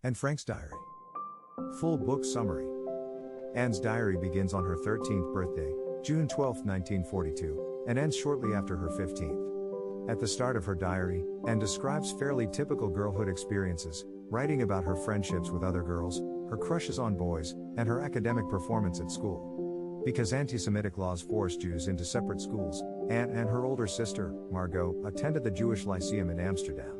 and Frank's diary. Full book summary. Anne's diary begins on her 13th birthday, June 12, 1942, and ends shortly after her 15th. At the start of her diary, Anne describes fairly typical girlhood experiences, writing about her friendships with other girls, her crushes on boys, and her academic performance at school. Because anti-Semitic laws forced Jews into separate schools, Anne and her older sister, Margot, attended the Jewish Lyceum in Amsterdam.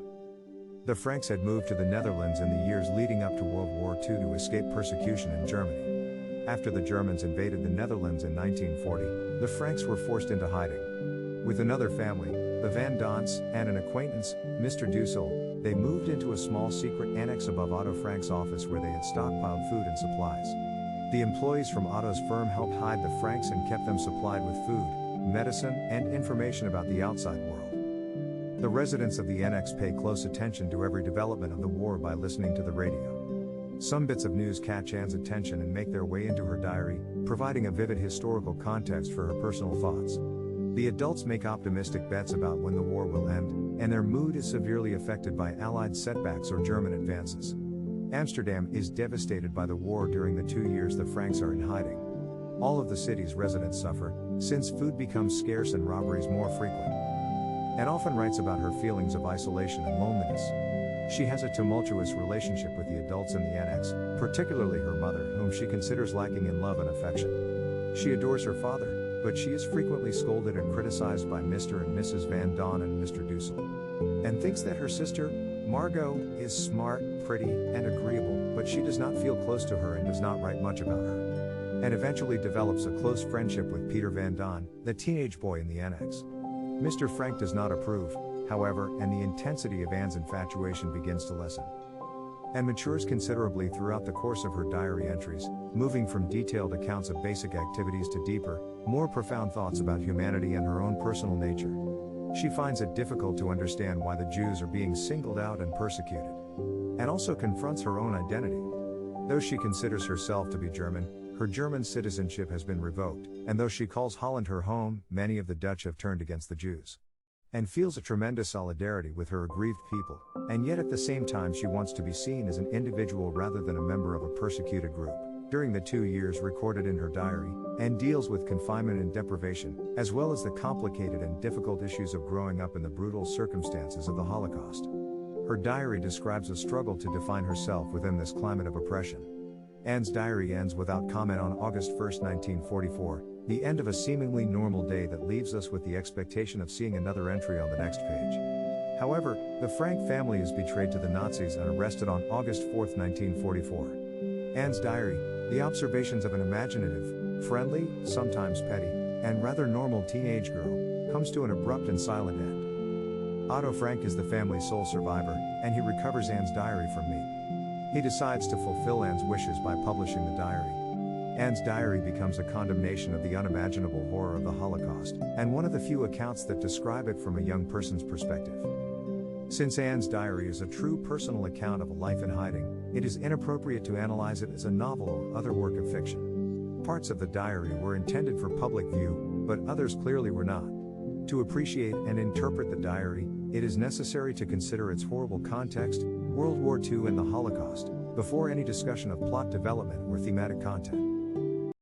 The Franks had moved to the Netherlands in the years leading up to World War II to escape persecution in Germany. After the Germans invaded the Netherlands in 1940, the Franks were forced into hiding. With another family, the Van Donts, and an acquaintance, Mr. Dussel, they moved into a small secret annex above Otto Frank's office where they had stockpiled food and supplies. The employees from Otto's firm helped hide the Franks and kept them supplied with food, medicine, and information about the outside world. The residents of the annex pay close attention to every development of the war by listening to the radio. Some bits of news catch Anne's attention and make their way into her diary, providing a vivid historical context for her personal thoughts. The adults make optimistic bets about when the war will end, and their mood is severely affected by Allied setbacks or German advances. Amsterdam is devastated by the war during the 2 years the Franks are in hiding. All of the city's residents suffer, since food becomes scarce and robberies more frequent. Anne often writes about her feelings of isolation and loneliness. She has a tumultuous relationship with the adults in the annex, particularly her mother, whom she considers lacking in love and affection. She adores her father, but she is frequently scolded and criticized by Mr. and Mrs. Van Don and Mr. Dussel. Anne thinks that her sister, Margot, is smart, pretty, and agreeable, but she does not feel close to her and does not write much about her. Anne eventually develops a close friendship with Peter Van Don, the teenage boy in the annex. Mr. Frank does not approve, however, and the intensity of Anne's infatuation begins to lessen. Anne matures considerably throughout the course of her diary entries, moving from detailed accounts of basic activities to deeper, more profound thoughts about humanity and her own personal nature. She finds it difficult to understand why the Jews are being singled out and persecuted. Anne also confronts her own identity. Though she considers herself to be German, her German citizenship has been revoked, and though she calls Holland her home, many of the Dutch have turned against the Jews. Anne feels a tremendous solidarity with her aggrieved people, and yet at the same time she wants to be seen as an individual rather than a member of a persecuted group. During the 2 years recorded in her diary, Anne deals with confinement and deprivation, as well as the complicated and difficult issues of growing up in the brutal circumstances of the Holocaust. Her diary describes a struggle to define herself within this climate of oppression. Anne's diary ends without comment on August 1, 1944, the end of a seemingly normal day that leaves us with the expectation of seeing another entry on the next page. However, the Frank family is betrayed to the Nazis and arrested on August 4, 1944. Anne's diary, the observations of an imaginative, friendly, sometimes petty, and rather normal teenage girl, comes to an abrupt and silent end. Otto Frank is the family's sole survivor, and he recovers Anne's diary from me. He decides to fulfill Anne's wishes by publishing the diary. Anne's diary becomes a condemnation of the unimaginable horror of the Holocaust, and one of the few accounts that describe it from a young person's perspective. Since Anne's diary is a true personal account of a life in hiding, it is inappropriate to analyze it as a novel or other work of fiction. Parts of the diary were intended for public view, but others clearly were not. To appreciate and interpret the diary, it is necessary to consider its horrible context, World War II and the Holocaust, before any discussion of plot development or thematic content.